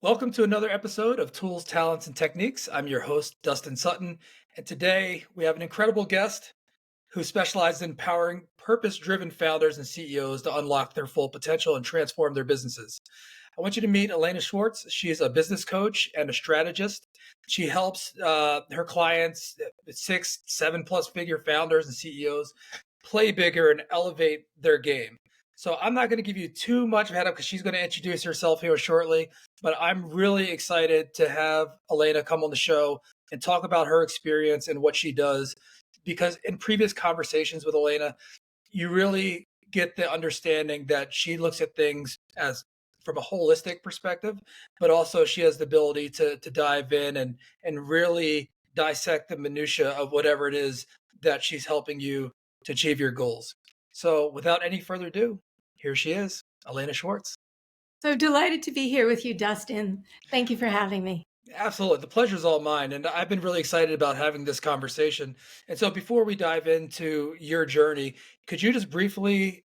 Welcome to another episode of Tools, Talents, and Techniques. I'm your host, Dustin Sutton, and today we have an incredible guest who specializes in empowering purpose driven founders and CEOs to unlock their full potential and transform their businesses. I want you to meet Alaina Schwartz. She is a business coach and a strategist. She helps her clients, six, seven plus figure founders and CEOs, play bigger and elevate their game. So I'm not going to give you too much of a head up because she's going to introduce herself here shortly. But I'm really excited to have Alaina come on the show and talk about her experience and what she does. Because in previous conversations with Alaina, you really get the understanding that she looks at things as from a holistic perspective, but also she has the ability to dive in and really dissect the minutia of whatever it is that she's helping you to achieve your goals. So without any further ado, here she is, Alaina Schwartz. So delighted to be here with you, Dustin. Thank you for having me. Absolutely. The pleasure's all mine. And I've been really excited about having this conversation. And so before we dive into your journey, could you just briefly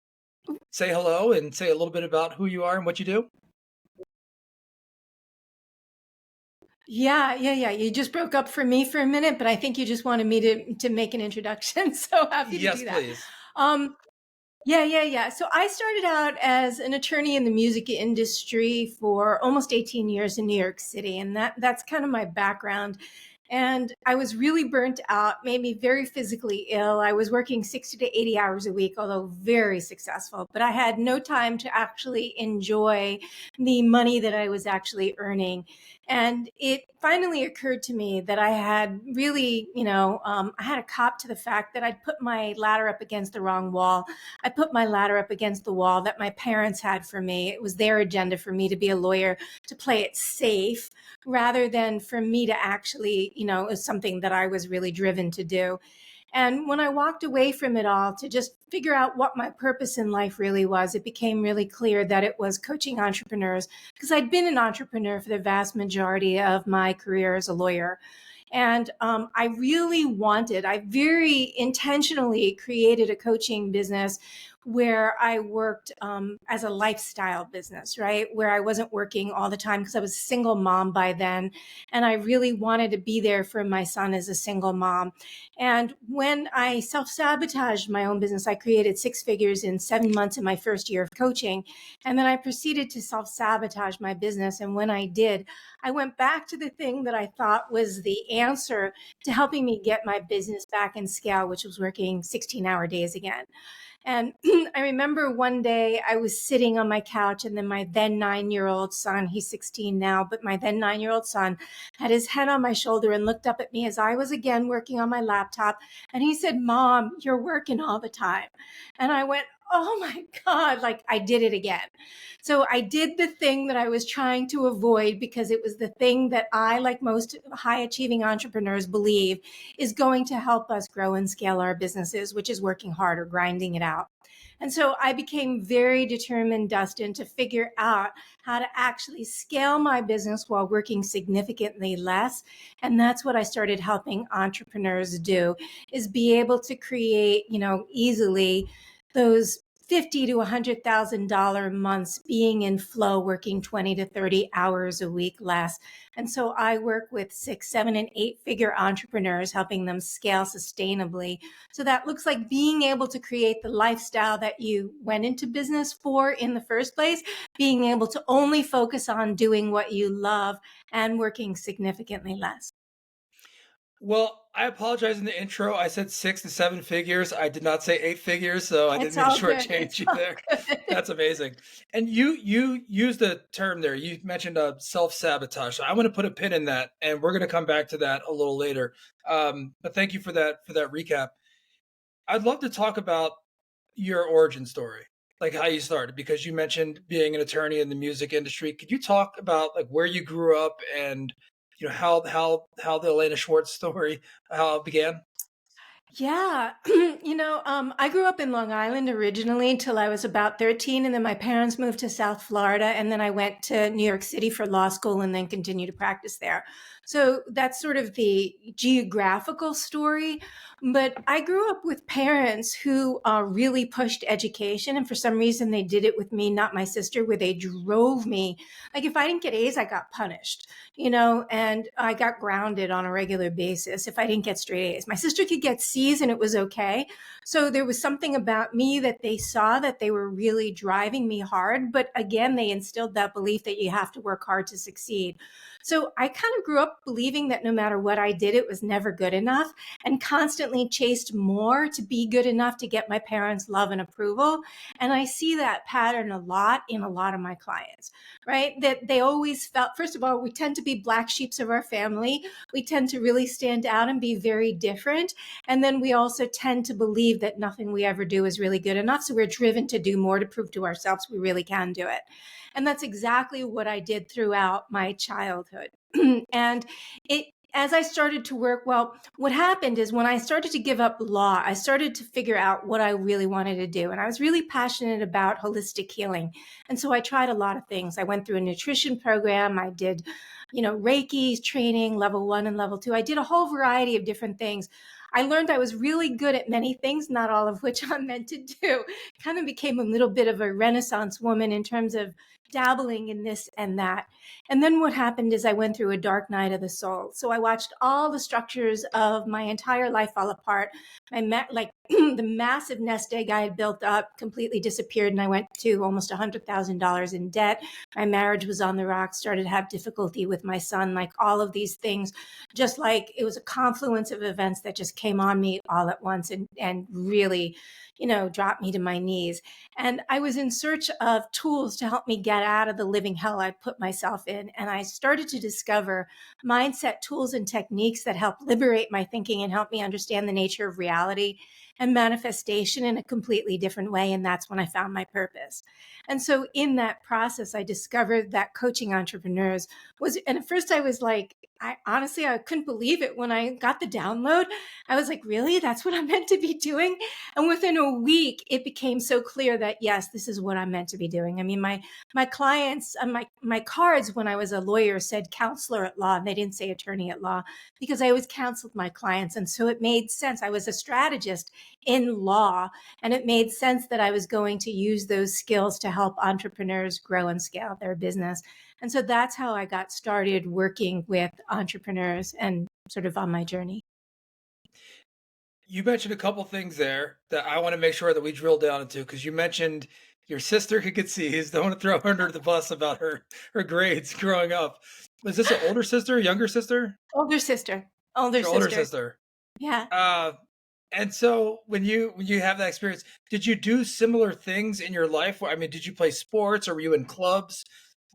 say hello and say a little bit about who you are and what you do? Yeah. You just broke up for me for a minute, but I think you just wanted me to make an introduction. So happy to Yes, do that. please. Um, yeah. So I started out as an attorney in the music industry for almost 18 years in New York City, and that's kind of my background. And I was really burnt out, made me very physically ill. I was working 60 to 80 hours a week, although very successful, but I had no time to actually enjoy the money that I was actually earning. And it finally occurred to me that I had really, I had a cop to the fact that I'd put my ladder up against the wrong wall. I put my ladder up against the wall that my parents had for me. It was their agenda for me to be a lawyer, to play it safe, rather than for me to actually, is something that I was really driven to do. And when I walked away from it all to just figure out what my purpose in life really was, it became really clear that it was coaching entrepreneurs because I'd been an entrepreneur for the vast majority of my career as a lawyer. And I very intentionally created a coaching business where I worked as a lifestyle business, right? Where I wasn't working all the time because I was a single mom by then. And I really wanted to be there for my son as a single mom. And when I self sabotaged my own business, I created six figures in 7 months in my first year of coaching. And then I proceeded to self sabotage my business. And when I did, I went back to the thing that I thought was the answer to helping me get my business back in scale, which was working 16-hour days again. And I remember one day I was sitting on my couch, and then my then 9 year old son, he's 16 now, but my then 9 year old son had his head on my shoulder and looked up at me as I was again working on my laptop. And he said, "Mom, you're working all the time." And I went, "Oh my God," like I did it again. So I did the thing that I was trying to avoid because it was the thing that I, like most high achieving entrepreneurs, believe is going to help us grow and scale our businesses, which is working hard or grinding it out. And so I became very determined, Dustin, to figure out how to actually scale my business while working significantly less. And that's what I started helping entrepreneurs do, is be able to create, easily those 50 to $100,000 months being in flow, working 20 to 30 hours a week less. And so I work with 6, 7, and 8 figure entrepreneurs, helping them scale sustainably. So that looks like being able to create the lifestyle that you went into business for in the first place, being able to only focus on doing what you love and working significantly less. Well, I apologize in the intro. I said six to seven figures. I did not say eight figures, so I didn't It's mean to all good. shortchange It's you all there. good. That's amazing. And you used a term there. You mentioned self-sabotage. So I want to put a pin in that, and we're going to come back to that a little later. But thank you for that recap. I'd love to talk about your origin story, like how you started, because you mentioned being an attorney in the music industry. Could you talk about like where you grew up and how the Alaina Schwartz story how it began? Yeah. I grew up in Long Island originally till I was about 13. And then my parents moved to South Florida. And then I went to New York City for law school and then continued to practice there. So that's sort of the geographical story. But I grew up with parents who really pushed education. And for some reason, they did it with me, not my sister, where they drove me. Like if I didn't get A's, I got punished, and I got grounded on a regular basis if I didn't get straight A's. My sister could get C's and it was okay. So there was something about me that they saw that they were really driving me hard. But again, they instilled that belief that you have to work hard to succeed. So I kind of grew up believing that no matter what I did, it was never good enough and constantly chased more to be good enough to get my parents' love and approval. And I see that pattern a lot in a lot of my clients, right? That they always felt, first of all, we tend to be black sheeps of our family. We tend to really stand out and be very different. And then we also tend to believe that nothing we ever do is really good enough. So we're driven to do more to prove to ourselves we really can do it. And that's exactly what I did throughout my childhood. And as I started to work, well, what happened is when I started to give up law, I started to figure out what I really wanted to do. And I was really passionate about holistic healing. And so I tried a lot of things. I went through a nutrition program. I did, Reiki training, level 1 and level 2. I did a whole variety of different things. I learned I was really good at many things, not all of which I'm meant to do. Kind of became a little bit of a Renaissance woman in terms of dabbling in this and that. And then what happened is I went through a dark night of the soul. So I watched all the structures of my entire life fall apart. The massive nest egg I had built up completely disappeared, and I went to almost $100,000 in debt. My marriage was on the rocks, started to have difficulty with my son, like all of these things, just like it was a confluence of events that just came on me all at once and really, dropped me to my knees. And I was in search of tools to help me get out of the living hell I put myself in. And I started to discover mindset tools and techniques that help liberate my thinking and help me understand the nature of reality and manifestation in a completely different way. And that's when I found my purpose. And so in that process, I discovered that coaching entrepreneurs and at first I was like, I couldn't believe it when I got the download. I was like, really? That's what I'm meant to be doing? And within a week, it became so clear that, yes, this is what I'm meant to be doing. I mean, my clients, my cards when I was a lawyer said counselor at law, and they didn't say attorney at law, because I always counseled my clients. And so it made sense. I was a strategist in law, and it made sense that I was going to use those skills to help entrepreneurs grow and scale their business. And so that's how I got started working with entrepreneurs and sort of on my journey. You mentioned a couple things there that I want to make sure that we drill down into because you mentioned your sister who could C's. Don't want to throw her under the bus about her grades growing up. Was this an older sister, younger sister? Older sister. Older Your older sister. sister. Yeah. Uh, and so when you have that experience, did you do similar things in your life? I mean, did you play sports or were you in clubs?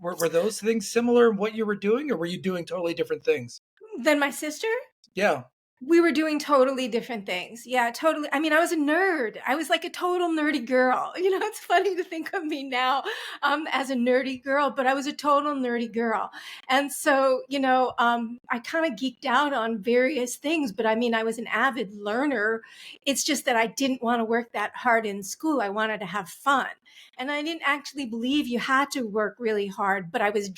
Were those things similar in what you were doing, or were you doing totally different things? Then my sister? Yeah. We were doing totally different things. Yeah, totally. I mean, I was a nerd. I was like a total nerdy girl. It's funny to think of me now as a nerdy girl, but I was a total nerdy girl. And so, I kind of geeked out on various things, but I mean, I was an avid learner. It's just that I didn't want to work that hard in school. I wanted to have fun. And I didn't actually believe you had to work really hard, but I was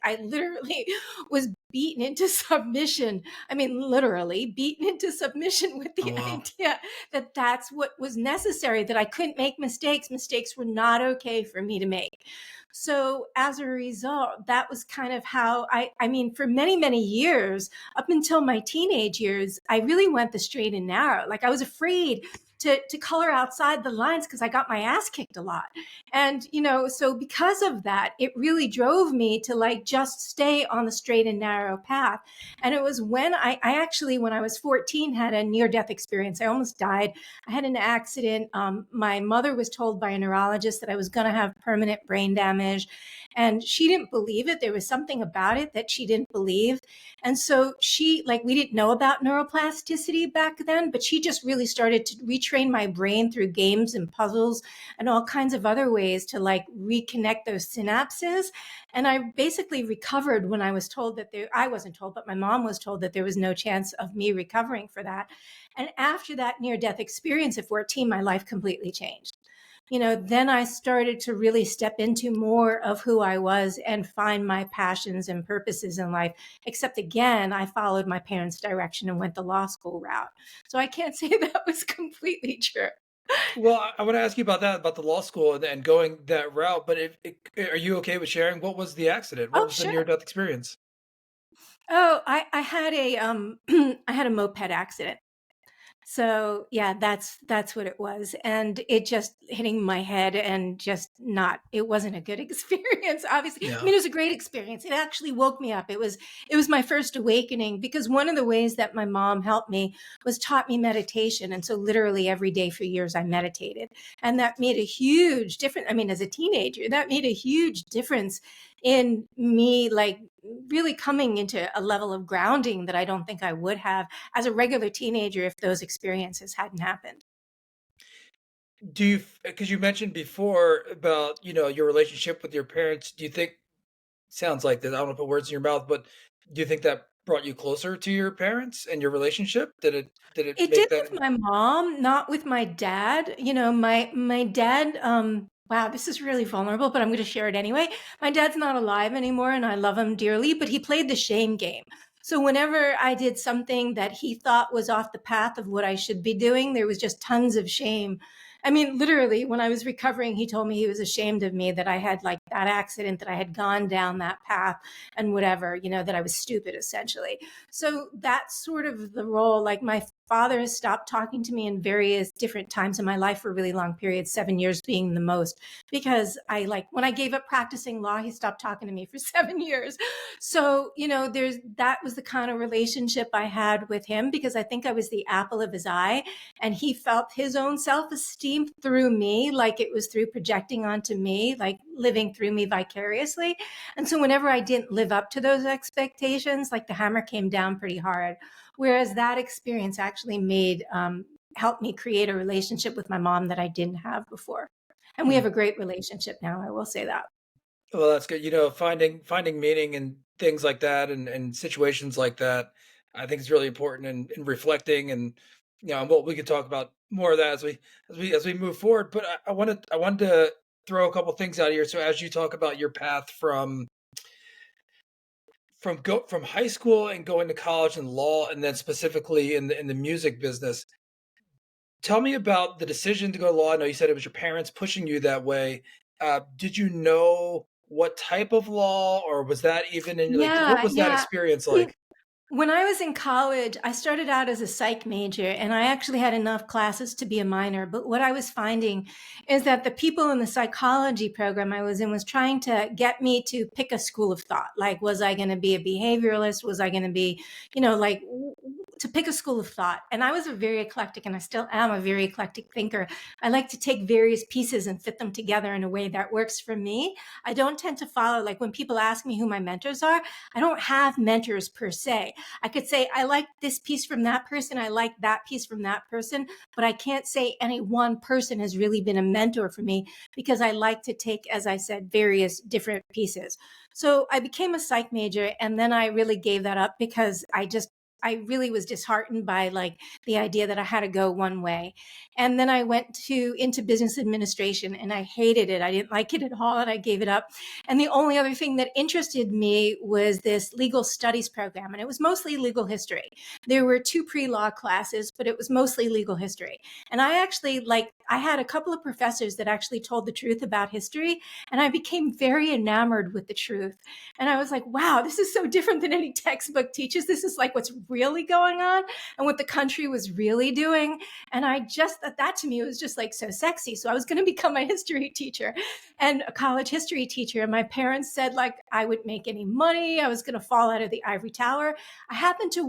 I literally was beaten into submission. I mean, literally beaten into submission with Oh the wow. idea that that's what was necessary, that I couldn't make mistakes. Mistakes were not okay for me to make. So as a result, that was kind of how I mean, for many, many years, up until my teenage years, I really went the straight and narrow. Like I was afraid to color outside the lines because I got my ass kicked a lot. And, so because of that, it really drove me to like just stay on the straight and narrow path. And it was when I actually, when I was 14, had a near death experience. I almost died. I had an accident. My mother was told by a neurologist that I was going to have permanent brain damage. And she didn't believe it. There was something about it that she didn't believe. And so we didn't know about neuroplasticity back then, but she just really started to retrain my brain through games and puzzles and all kinds of other ways to like reconnect those synapses. And I basically recovered when I was told that I wasn't told, but my mom was told that there was no chance of me recovering for that. And after that near death experience at 14, my life completely changed. Then I started to really step into more of who I was and find my passions and purposes in life. Except again, I followed my parents' direction and went the law school route. So I can't say that was completely true. Well, I want to ask you about that, about the law school and going that route. But are you okay with sharing what was the accident? What Oh, was the near sure. death experience? Oh, I had a I had a moped accident. So yeah, that's what it was. And it just hitting my head and just not, it wasn't a good experience, obviously. I Yeah. mean, it was a great experience. It actually woke me up. It was my first awakening because one of the ways that my mom helped me was taught me meditation. And so literally every day for years I meditated. And that made a huge difference. I mean, as a teenager, that made a huge difference in me, like really coming into a level of grounding that I don't think I would have as a regular teenager if those experiences hadn't happened. Do you, because you mentioned before about, your relationship with your parents, do you think, sounds like that, I don't want to put words in your mouth, but do you think that brought you closer to your parents and your relationship? Did it It make did that? with my mom, not with my dad. My dad, wow, this is really vulnerable, but I'm going to share it anyway. My dad's not alive anymore and I love him dearly, but he played the shame game. So whenever I did something that he thought was off the path of what I should be doing, there was just tons of shame. I mean, literally, when I was recovering, he told me he was ashamed of me that I had like that accident, that I had gone down that path and whatever, that I was stupid essentially. So that's sort of the role. Like my father has stopped talking to me in various different times in my life for really long periods, 7 years being the most, because when I gave up practicing law, he stopped talking to me for 7 years. So, that was the kind of relationship I had with him because I think I was the apple of his eye and he felt his own self-esteem through me, like it was through projecting onto me, like living through me vicariously. And so whenever I didn't live up to those expectations, like the hammer came down pretty hard. Whereas that experience actually helped me create a relationship with my mom that I didn't have before. And we have Hmm. a great relationship now, I will say that. Well, that's good. Finding meaning in things like that and situations like that, I think is really important and reflecting and and what we could talk about more of that as we move forward. But I wanted to throw a couple things out here. So as you talk about your path from high school and going to college and law, and then specifically in the music business, tell me about the decision to go to law. I know you said it was your parents pushing you that way. Did you know what type of law, or was that even in like what Yeah, was that yeah. experience like? When I was in college, I started out as a psych major and I actually had enough classes to be a minor. But what I was finding is that the people in the psychology program I was in was trying to get me to pick a school of thought. Like, was I going to be a behavioralist? Was I going to be, to pick a school of thought? And I was a very eclectic, and I still am a very eclectic thinker. I like to take various pieces and fit them together in a way that works for me. I don't tend to follow, like when people ask me who my mentors are, I don't have mentors per se. I could say, I like this piece from that person. I like that piece from that person, but I can't say any one person has really been a mentor for me because I like to take, as I said, various different pieces. So I became a psych major and then I really gave that up because I really was disheartened by like the idea that I had to go one way. And then I went into business administration and I hated it. I didn't like it at all and I gave it up. And the only other thing that interested me was this legal studies program, and it was mostly legal history. There were two pre-law classes, but it was mostly legal history. And I had a couple of professors that actually told the truth about history, and I became very enamored with the truth. And I was like, wow, this is so different than any textbook teaches. This is like what's really going on and what the country was really doing. And I just, that to me was just like so sexy. So I was going to become a history teacher and a college history teacher. And my parents said like I wouldn't make any money. I was going to fall out of the ivory tower. I happened to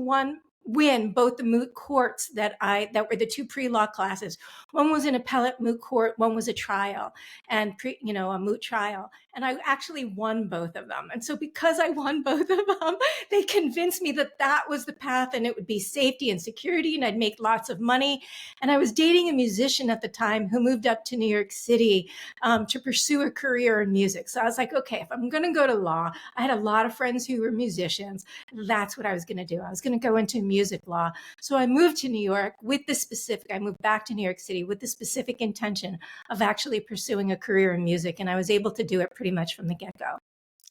win both the moot courts that were the two pre-law classes. One was an appellate moot court, one was a trial and a moot trial. And I actually won both of them. And so because I won both of them, they convinced me that that was the path and it would be safety and security and I'd make lots of money. And I was dating a musician at the time who moved up to New York City to pursue a career in music. So I was like, okay, if I'm going to go to law, I had a lot of friends who were musicians. That's what I was going to do. I was going to go into music law. So I moved to New York I moved back to New York City with the specific intention of actually pursuing a career in music. And I was able to do it pretty much from the get go.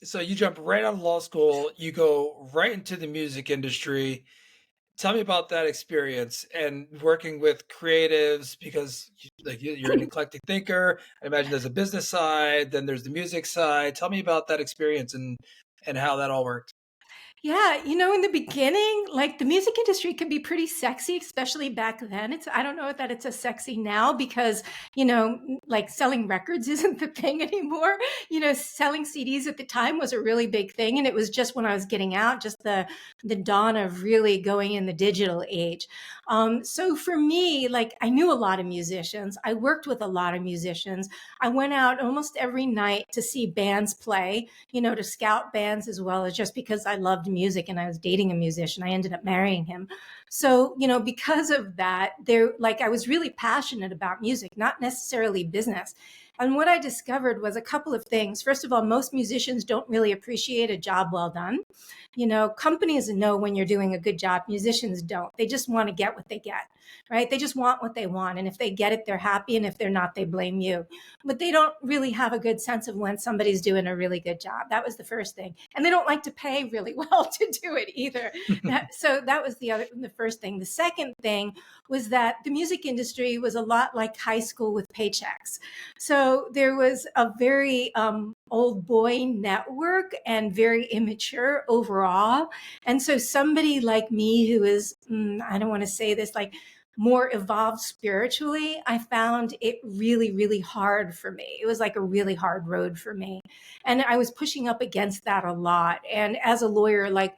So you jump right out of law school, you go right into the music industry. Tell me about that experience and working with creatives because you're an eclectic thinker. I imagine there's a business side, then there's the music side. Tell me about that experience and how that all worked. Yeah, in the beginning, like the music industry can be pretty sexy, especially back then. I don't know that it's as sexy now because, like selling records isn't the thing anymore. Selling CDs at the time was a really big thing. And it was just when I was getting out, just the dawn of really going in the digital age. So for me, like I knew a lot of musicians. I worked with a lot of musicians. I went out almost every night to see bands play, to scout bands as well as just because I loved music and I was dating a musician. I ended up marrying him. So, because of that, I was really passionate about music, not necessarily business. And what I discovered was a couple of things. First of all, most musicians don't really appreciate a job well done. Companies know when you're doing a good job. Musicians don't. They just want to get what they get, right? They just want what they want. And if they get it, they're happy. And if they're not, they blame you. But they don't really have a good sense of when somebody's doing a really good job. That was the first thing. And they don't like to pay really well to do it either. So that was the first thing. The second thing was that the music industry was a lot like high school with paychecks. So there was a very old boy network and very immature overall. And so somebody like me who is, I don't want to say this, like more evolved spiritually, I found it really, really hard for me. It was like a really hard road for me. And I was pushing up against that a lot. And as a lawyer, like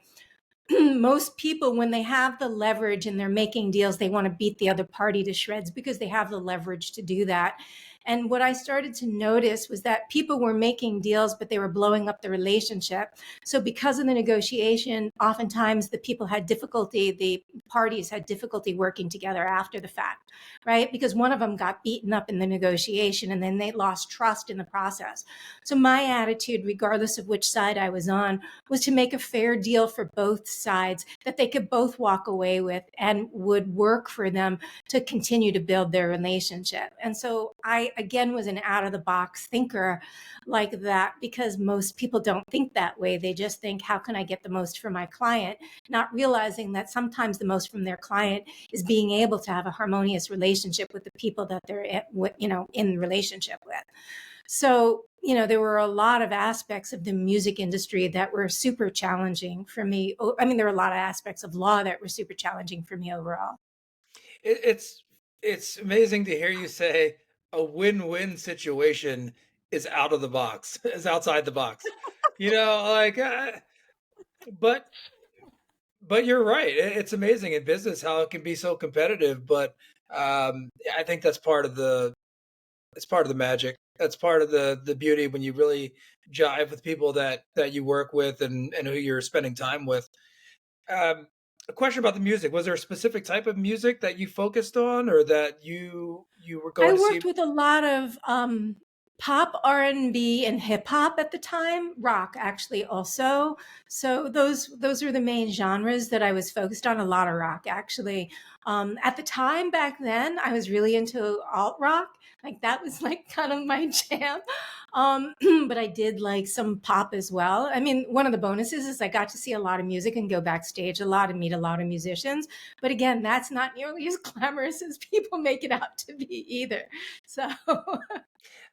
most people, when they have the leverage and they're making deals, they want to beat the other party to shreds because they have the leverage to do that. And what I started to notice was that people were making deals, but they were blowing up the relationship. So because of the negotiation, oftentimes the parties had difficulty working together after the fact, right? Because one of them got beaten up in the negotiation and then they lost trust in the process. So my attitude, regardless of which side I was on, was to make a fair deal for both sides that they could both walk away with and would work for them to continue to build their relationship. And so I, again, was an out of the box thinker like that because most people don't think that way. They just think, how can I get the most for my client? Not realizing that sometimes the most from their client is being able to have a harmonious relationship with the people that they're in relationship with. So, there were a lot of aspects of the music industry that were super challenging for me. I mean, there were a lot of aspects of law that were super challenging for me overall. It's amazing to hear you say a win-win situation is out of the box, is outside the box. You know, like, but but you're right. It's amazing in business how it can be so competitive. But I think that's part of the it's part of the magic. That's part of the beauty when you really jive with people that you work with and who you're spending time with. Um, a question about the music. Was there a specific type of music that you focused on or that you were I going to see? worked with a lot of pop, R&B, and hip hop at the time, rock actually also. So those are the main genres that I was focused on. A lot of rock actually. At the time back then, I was really into alt rock. Like that was like kind of my jam. But I did like some pop as well. I mean, one of the bonuses is I got to see a lot of music and go backstage a lot and meet a lot of musicians. But again, that's not nearly as glamorous as people make it out to be either. So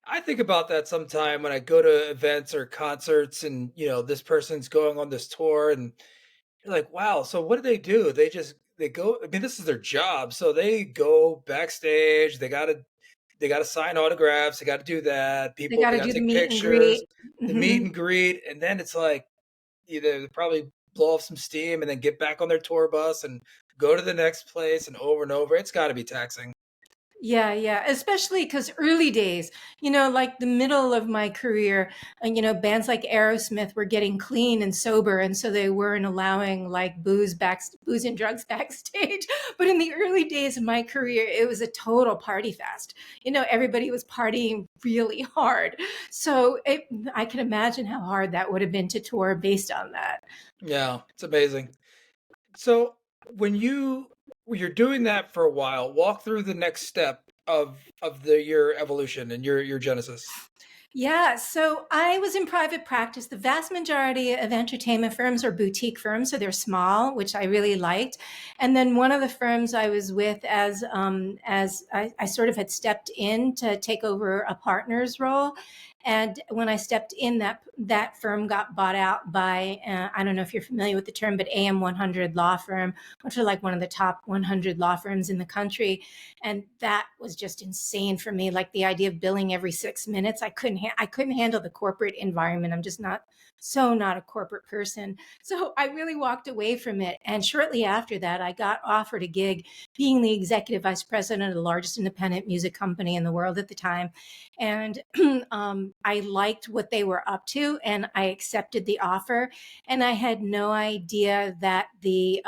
I think about that sometime when I go to events or concerts and this person's going on this tour and you're like, wow, so what do they do? They go, I mean, this is their job. So they go backstage, they gotta sign autographs, they gotta do that. they People got they to gotta do the take meet and pictures, greet. the meet Hmm. and greet, and then it's like either they probably blow off some steam and then get back on their tour bus and go to the next place and over and over. It's gotta be taxing. Yeah, yeah. Especially because early days, like the middle of my career, and bands like Aerosmith were getting clean and sober, and so they weren't allowing like booze and drugs backstage. But in the early days of my career, it was a total party fest. Everybody was partying really hard. So I can imagine how hard that would have been to tour based on that. Yeah, it's amazing. So when you're doing that for a while, walk through the next step of your evolution and your genesis. Yeah, so I was in private practice. The vast majority of entertainment firms are boutique firms, so they're small, which I really liked. And then one of the firms I was with, as I sort of had stepped in to take over a partner's role. And when I stepped in, that firm got bought out by I don't know if you're familiar with the term, but AM 100 law firm, which are like one of the top 100 law firms in the country. And that was just insane for me. Like the idea of billing every 6 minutes, I couldn't handle the corporate environment. I'm just not a corporate person. So I really walked away from it. And shortly after that, I got offered a gig being the executive vice president of the largest independent music company in the world at the time. And I liked what they were up to, and I accepted the offer. And I had no idea that the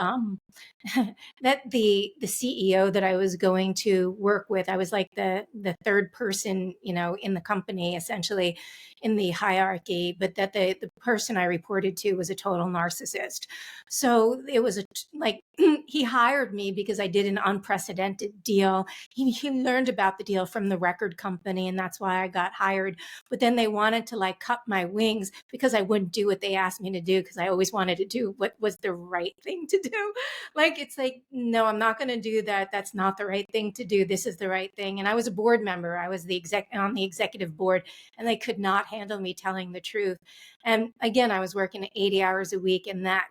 CEO that I was going to work with, I was like the third person, in the company, essentially in the hierarchy, but that the person I reported to was a total narcissist. So it was like he hired me because I did an unprecedented deal. He learned about the deal from the record company, and that's why I got hired. But then they wanted to like cut my wings because I wouldn't do what they asked me to do, because I always wanted to do what was the right thing to do. Like, it's like, no, I'm not going to do that. That's not the right thing to do. This is the right thing. And I was a board member. I was on the executive board, and they could not handle me telling the truth. And again, I was working 80 hours a week, and that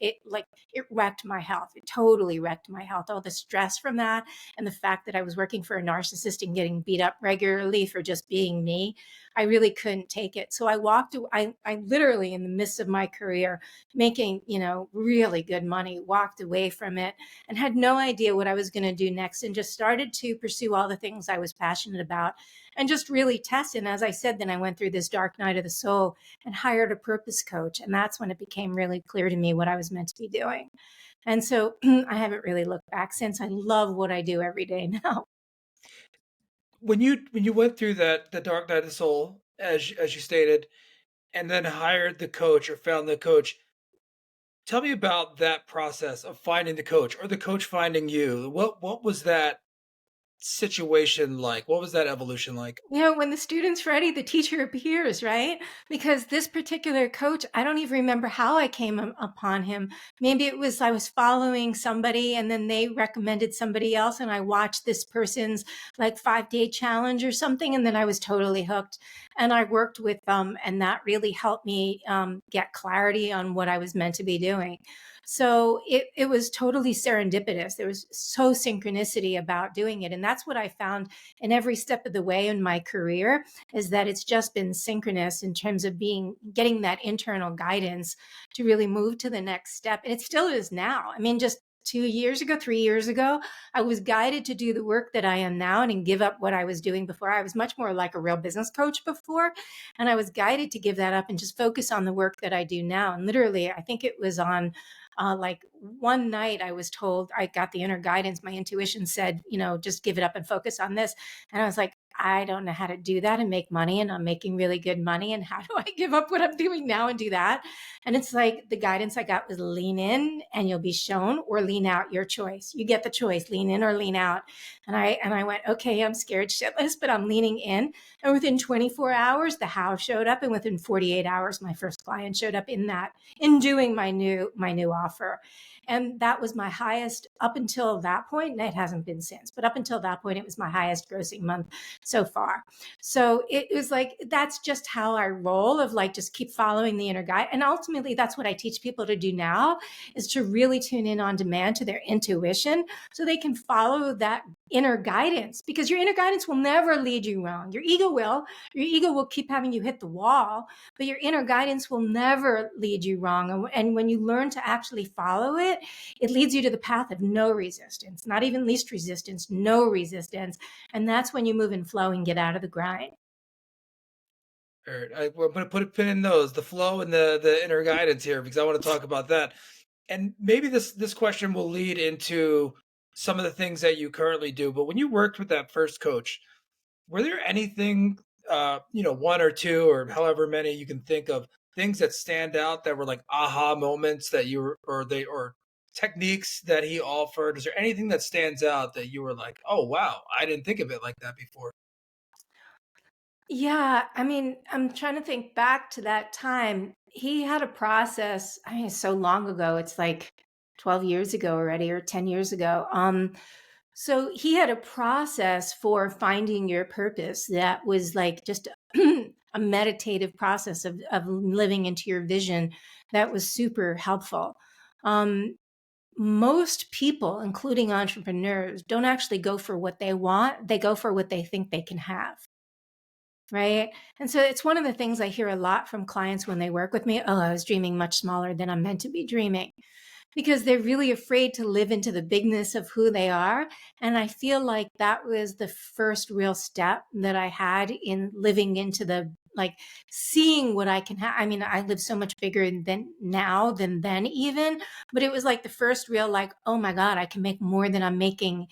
it wrecked my health. It totally wrecked my health. All the stress from that, and the fact that I was working for a narcissist and getting beat up regularly for just being me, I really couldn't take it. So I literally, in the midst of my career, making, really good money, walked away from it and had no idea what I was going to do next, and just started to pursue all the things I was passionate about and just really test. And as I said, then I went through this dark night of the soul and hired a purpose coach. And that's when it became really clear to me what I was meant to be doing. And so I haven't really looked back since. I love what I do every day now. When you went through the dark night of the soul, as you stated, and then hired the coach or found the coach, tell me about that process of finding the coach or the coach finding you. What was that situation like? What was that evolution like? When the student's ready, the teacher appears, right? Because this particular coach, I don't even remember how I came upon him. Maybe it was I was following somebody, and then they recommended somebody else, and I watched this person's like 5-day challenge or something, and then I was totally hooked. And I worked with them, and that really helped me get clarity on what I was meant to be doing. So it was totally serendipitous. There was so synchronicity about doing it. And that's what I found in every step of the way in my career, is that it's just been synchronous in terms of getting that internal guidance to really move to the next step. And it still is now. I mean, just 2 years ago, 3 years ago, I was guided to do the work that I am now and give up what I was doing before. I was much more like a real business coach before. And I was guided to give that up and just focus on the work that I do now. And literally, I think it was on like one night I was told, I got the inner guidance. My intuition said, just give it up and focus on this. And I was like, I don't know how to do that and make money, and I'm making really good money. And how do I give up what I'm doing now and do that? And it's like the guidance I got was lean in and you'll be shown, or lean out, your choice. You get the choice, lean in or lean out. And I went, okay, I'm scared shitless, but I'm leaning in. And within 24 hours, the how showed up. And within 48 hours, my first client showed up in doing my new offer. And that was my highest up until that point. And it hasn't been since, but up until that point, it was my highest grossing month so far. So it was like, that's just how I roll, of like, just keep following the inner guide. And ultimately, that's what I teach people to do now, is to really tune in on demand to their intuition so they can follow that inner guidance, because your inner guidance will never lead you wrong. Your ego will keep having you hit the wall, but your inner guidance will never lead you wrong. And when you learn to actually follow it, it leads you to the path of no resistance, not even least resistance, no resistance. And that's when you move in flow and get out of the grind. All right, I'm going to put a pin in those, the flow and the inner guidance here, because I want to talk about that. And maybe this question will lead into some of the things that you currently do. But when you worked with that first coach, were there anything, one or two or however many you can think of, things that stand out that were like aha moments that you were, or techniques that he offered? Is there anything that stands out that you were like, oh wow, I didn't think of it like that before? Yeah, I mean, I'm trying to think back to that time. He had a process, I mean, it's so long ago. It's like 12 years ago already, or 10 years ago. So he had a process for finding your purpose that was like just a meditative process of living into your vision that was super helpful. Um, Most people, including entrepreneurs, don't actually go for what they want. They go for what they think they can have. Right. And so it's one of the things I hear a lot from clients when they work with me. Oh, I was dreaming much smaller than I'm meant to be dreaming, because they're really afraid to live into the bigness of who they are. And I feel like that was the first real step that I had in living into the, like, seeing what I can have. I mean, I live so much bigger than now than then even, but it was like the first real, like, oh my God, I can make more than I'm making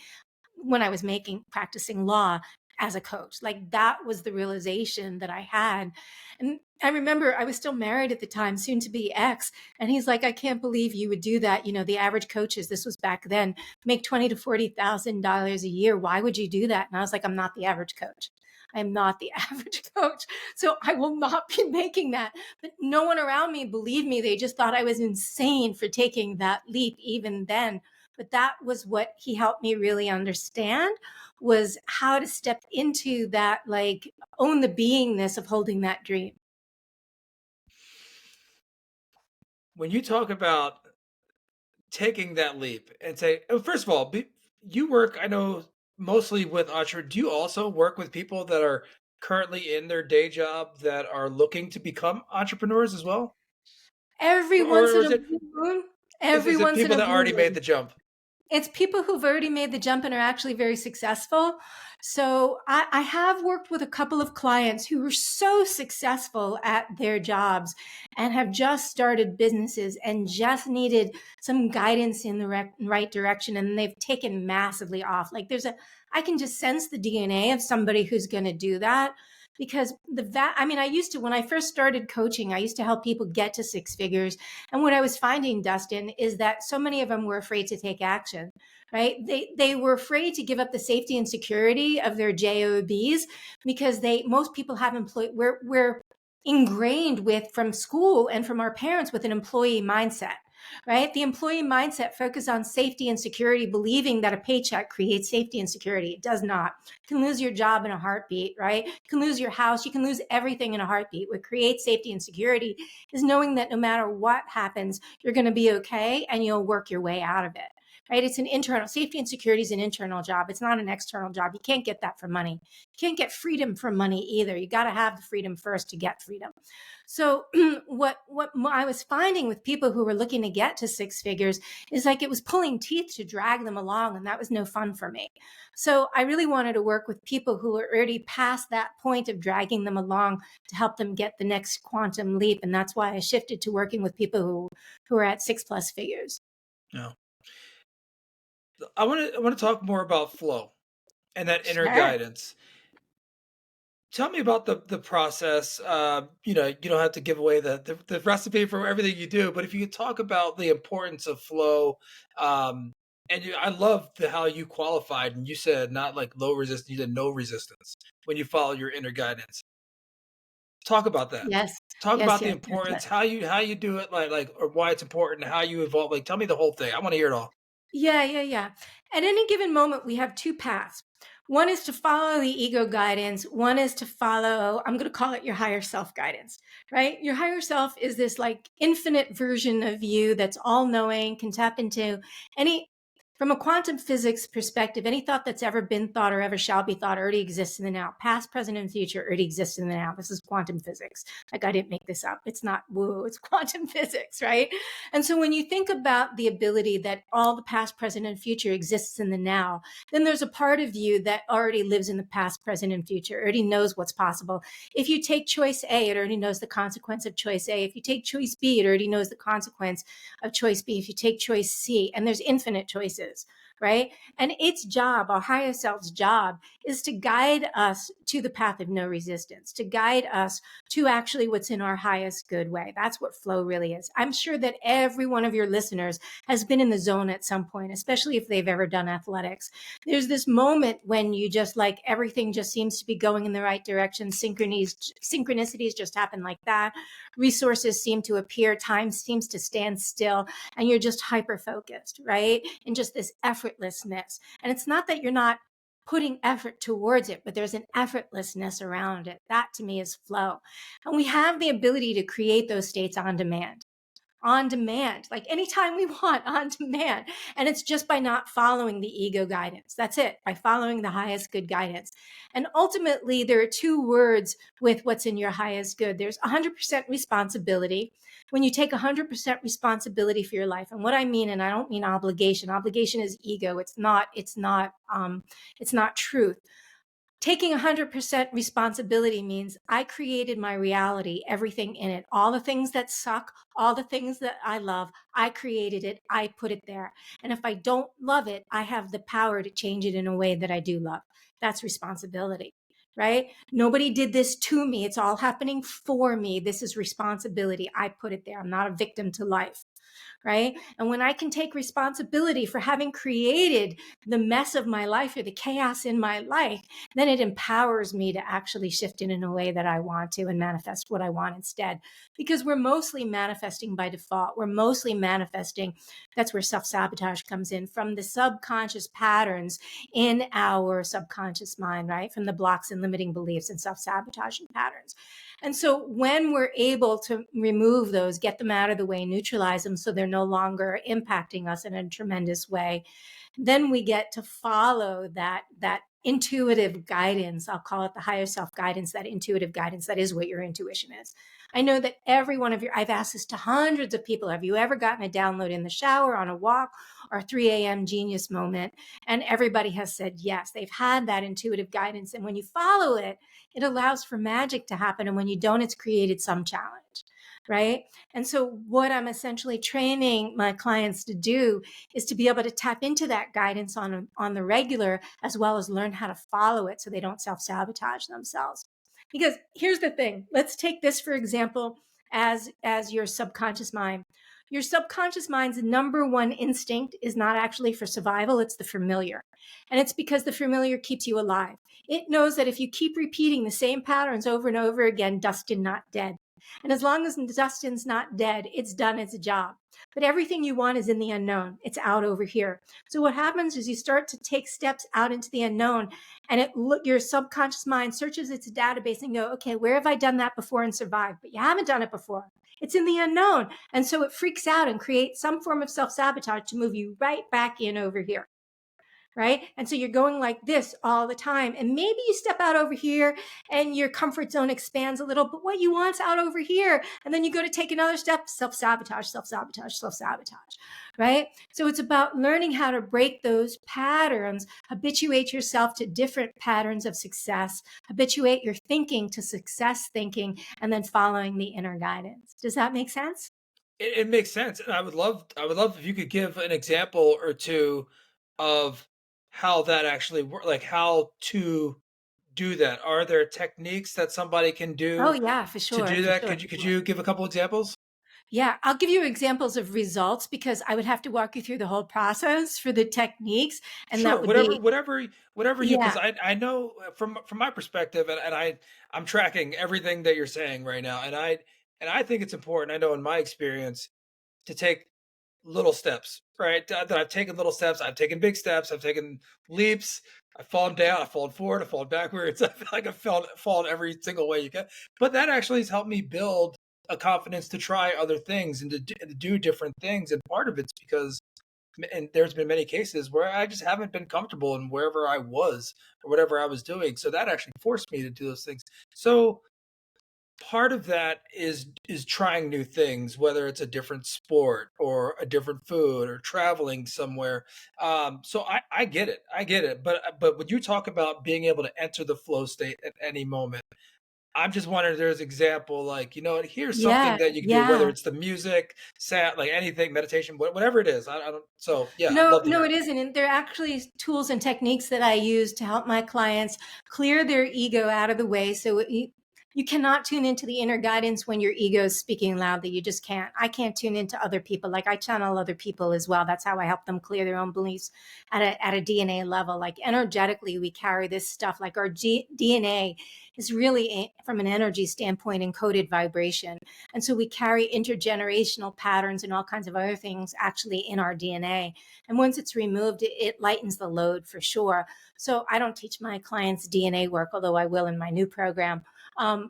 when I was practicing law as a coach. Like, that was the realization that I had. And I remember I was still married at the time, soon to be ex. And he's like, I can't believe you would do that. You know, the average coaches, this was back then, make $20,000 to $40,000 a year. Why would you do that? And I was like, I'm not the average coach. I'm not the average coach. So I will not be making that. But no one around me believed me. They just thought I was insane for taking that leap even then. But that was what he helped me really understand, was how to step into that, like, own the beingness of holding that dream. When you talk about taking that leap and say, oh, first of all, you work, I know, mostly with entrepreneurs. Do you also work with people that are currently in their day job that are looking to become entrepreneurs as well? Every Or once in is a it blue moon, is every it once in people a that blue already made moon. the jump? It's people who've already made the jump and are actually very successful. So I have worked with a couple of clients who were so successful at their jobs and have just started businesses and just needed some guidance in the right direction. And they've taken massively off. Like, I can just sense the DNA of somebody who's going to do that. Because I mean, when I first started coaching, I used to help people get to six figures. And what I was finding, Dustin, is that so many of them were afraid to take action, right? They were afraid to give up the safety and security of their jobs, because most people have we're ingrained with, from school and from our parents, with an employee mindset. Right? The employee mindset focuses on safety and security, believing that a paycheck creates safety and security. It does not. You can lose your job in a heartbeat, right? You can lose your house. You can lose everything in a heartbeat. What creates safety and security is knowing that no matter what happens, you're going to be okay and you'll work your way out of it. Right? It's an internal safety and security is an internal job. It's not an external job. You can't get that for money. You can't get freedom from money either. You got to have the freedom first to get freedom. So what I was finding with people who were looking to get to six figures is like it was pulling teeth to drag them along, and that was no fun for me. So I really wanted to work with people who were already past that point of dragging them along to help them get the next quantum leap. And that's why I shifted to working with people who are at 6+ figures. No. I want to talk more about flow and that inner Sure. guidance. Tell me about the process. You don't have to give away the recipe for everything you do, but if you could talk about the importance of flow, I love how you qualified and you said not like low resistance, you said no resistance when you follow your inner guidance. Talk about that. Yes. Talk Yes. about the Yes. importance, Definitely. how you do it, or why it's important, how you evolve. Like, tell me the whole thing. I want to hear it all. Yeah, yeah, yeah. At any given moment, we have two paths. One is to follow the ego guidance. One is to follow, I'm going to call it your higher self guidance, right? Your higher self is this like infinite version of you that's all knowing, can tap into any. From a quantum physics perspective, any thought that's ever been thought or ever shall be thought already exists in the now. Past, present, and future already exist in the now. This is quantum physics. Like, I didn't make this up. It's not woo, it's quantum physics, right? And so when you think about the ability that all the past, present, and future exists in the now, then there's a part of you that already lives in the past, present, and future, already knows what's possible. If you take choice A, it already knows the consequence of choice A. If you take choice B, it already knows the consequence of choice B. If you take choice C, and there's infinite choices, right? And its job, our higher self's job, is to guide us to the path of no resistance, to guide us to actually what's in our highest good way. That's what flow really is. I'm sure that every one of your listeners has been in the zone at some point, especially if they've ever done athletics. There's this moment when you just like everything just seems to be going in the right direction. Synchronicities just happen like that. Resources seem to appear. Time seems to stand still, and you're just hyper focused, right? And just this effortlessness. And it's not that you're not putting effort towards it, but there's an effortlessness around it. That to me is flow. And we have the ability to create those states on demand, like anytime we want, on demand. And it's just by not following the ego guidance. That's it, by following the highest good guidance. And ultimately, there are two words with what's in your highest good. There's 100% responsibility. When you take 100% responsibility for your life, and what I mean, and I don't mean obligation. Obligation is ego. It's not truth. Taking 100% responsibility means I created my reality, everything in it, all the things that suck, all the things that I love. I created it. I put it there. And if I don't love it, I have the power to change it in a way that I do love. That's responsibility, right? Nobody did this to me. It's all happening for me. This is responsibility. I put it there. I'm not a victim to life. Right. And when I can take responsibility for having created the mess of my life or the chaos in my life, then it empowers me to actually shift it in a way that I want to and manifest what I want instead. Because we're mostly manifesting by default. We're mostly manifesting. That's where self-sabotage comes in, from the subconscious patterns in our subconscious mind, right? From the blocks and limiting beliefs and self-sabotaging patterns. And so when we're able to remove those, get them out of the way, neutralize them so they're no longer impacting us in a tremendous way, then we get to follow that intuitive guidance. I'll call it the higher self guidance, that intuitive guidance. That is what your intuition is. I know that every one of I've asked this to hundreds of people. Have you ever gotten a download in the shower, on a walk, or a 3 a.m. genius moment? And everybody has said yes. They've had that intuitive guidance. And when you follow it, it allows for magic to happen. And when you don't, it's created some challenge, right? And so what I'm essentially training my clients to do is to be able to tap into that guidance on the regular, as well as learn how to follow it so they don't self-sabotage themselves. Because here's the thing. Let's take this, for example, as your subconscious mind. Your subconscious mind's number one instinct is not actually for survival. It's the familiar. And it's because the familiar keeps you alive. It knows that if you keep repeating the same patterns over and over again, Dustin not dead. And as long as Dustin's not dead, it's done its job. But everything you want is in the unknown. It's out over here. So what happens is you start to take steps out into the unknown, and your subconscious mind searches its database and go, okay, where have I done that before and survived? But you haven't done it before. It's in the unknown. And so it freaks out and creates some form of self-sabotage to move you right back in over here. Right? And so you're going like this all the time. And maybe you step out over here and your comfort zone expands a little, but what you want's out over here. And then you go to take another step, self-sabotage, self-sabotage, self-sabotage, right? So it's about learning how to break those patterns, habituate yourself to different patterns of success, habituate your thinking to success thinking, and then following the inner guidance. Does that make sense? It makes sense, and I would love if you could give an example or two of how that actually works, like how to do that. Are there techniques that somebody can Oh do yeah, for to sure, do for that? sure, Could you for could sure. you give a couple examples? Yeah, I'll give you examples of results because I would have to walk you through the whole process for the techniques, and that Sure, would whatever, be, whatever you, because yeah. I know from my perspective, and I'm tracking everything that you're saying right now, and I think it's important. I know in my experience to take little steps, right? That I've taken little steps, I've taken big steps, I've taken leaps, I've fallen down, I've fallen forward, I've fallen backwards. I feel like I've fallen every single way you can. But that actually has helped me build a confidence to try other things and to do different things. And part of it's because And there's been many cases where I just haven't been comfortable in wherever I was or whatever I was doing. So that actually forced me to do those things. So part of that is trying new things, whether it's a different sport or a different food or traveling somewhere. So I get it, I get it. But when you talk about being able to enter the flow state at any moment, I'm just wondering if there's example, like, you know what, here's something Yeah, that you can do, whether yeah. it's the music, sound, like anything, meditation, whatever it is. I don't. So yeah, I'd No, love to no, hear it isn't. And there are actually tools and techniques that I use to help my clients clear their ego out of the way. So you cannot tune into the inner guidance when your ego is speaking loudly. You just can't. I can't tune into other people. Like I channel other people as well. That's how I help them clear their own beliefs at a DNA level. Like energetically, we carry this stuff. Like our DNA is really, from an energy standpoint, encoded vibration. And so we carry intergenerational patterns and all kinds of other things actually in our DNA. And once it's removed, it lightens the load for sure. So I don't teach my clients DNA work, although I will in my new program.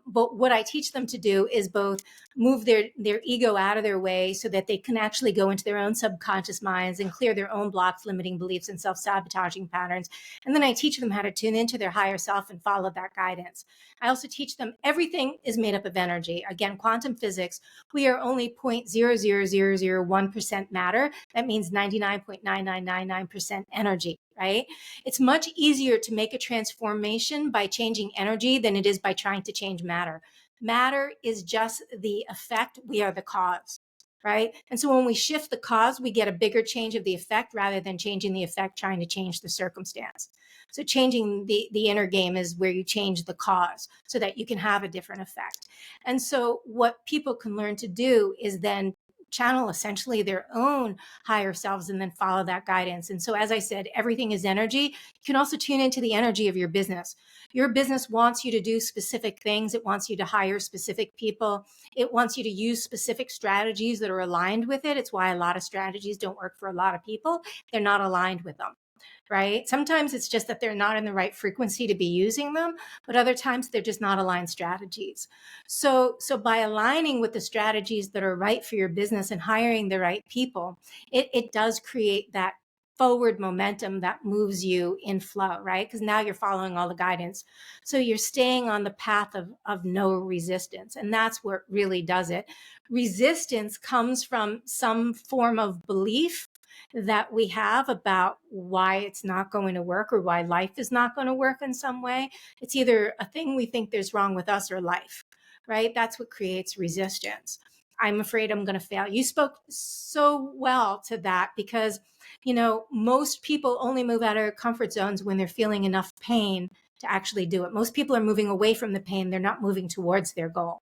But what I teach them to do is both move their ego out of their way so that they can actually go into their own subconscious minds and clear their own blocks, limiting beliefs, and self-sabotaging patterns. And then I teach them how to tune into their higher self and follow that guidance. I also teach them everything is made up of energy. Again, quantum physics, we are only 0.00001% matter. That means 99.9999% energy, right? It's much easier to make a transformation by changing energy than it is by trying to change matter. Matter is just the effect, we are the cause, right? And so when we shift the cause, we get a bigger change of the effect rather than changing the effect, trying to change the circumstance. So changing the inner game is where you change the cause so that you can have a different effect. And so what people can learn to do is then channel essentially their own higher selves and then follow that guidance. And so, as I said, everything is energy. You can also tune into the energy of your business. Your business wants you to do specific things. It wants you to hire specific people. It wants you to use specific strategies that are aligned with it. It's why a lot of strategies don't work for a lot of people. They're not aligned with them. Right? Sometimes it's just that they're not in the right frequency to be using them, but other times they're just not aligned strategies. So by aligning with the strategies that are right for your business and hiring the right people, it does create that forward momentum that moves you in flow, right? Because now you're following all the guidance. So you're staying on the path of no resistance. And that's what really does it. Resistance comes from some form of belief that we have about why it's not going to work or why life is not going to work in some way. It's either a thing we think there's wrong with us or life, right? That's what creates resistance. I'm afraid I'm going to fail. You spoke so well to that because, most people only move out of their comfort zones when they're feeling enough pain to actually do it. Most people are moving away from the pain. They're not moving towards their goal,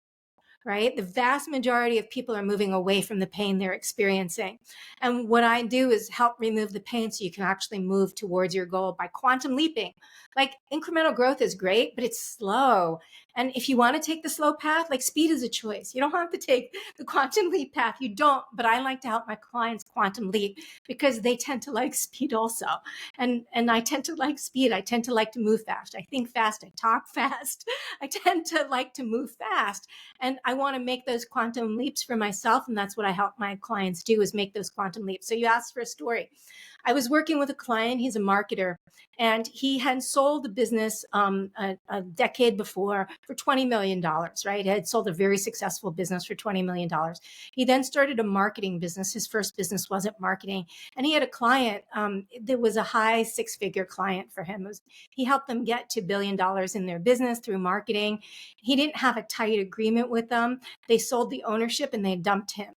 right? The vast majority of people are moving away from the pain they're experiencing. And what I do is help remove the pain so you can actually move towards your goal by quantum leaping. Like incremental growth is great, but it's slow. And if you want to take the slow path, like speed is a choice. You don't have to take the quantum leap path. You don't, but I like to help my clients quantum leap because they tend to like speed also. And I tend to like speed. I tend to like to move fast. I think fast. I talk fast. I tend to like to move fast. And I want to make those quantum leaps for myself. And that's what I help my clients do is make those quantum leaps. So you asked for a story. I was working with a client. He's a marketer and he had sold the business a decade before for $20 million, right? He had sold a very successful business for $20 million. He then started a marketing business. His first business wasn't marketing. And he had a client that was a high six-figure client for him. He helped them get to $1 billion in their business through marketing. He didn't have a tight agreement with them. They sold the ownership and they dumped him.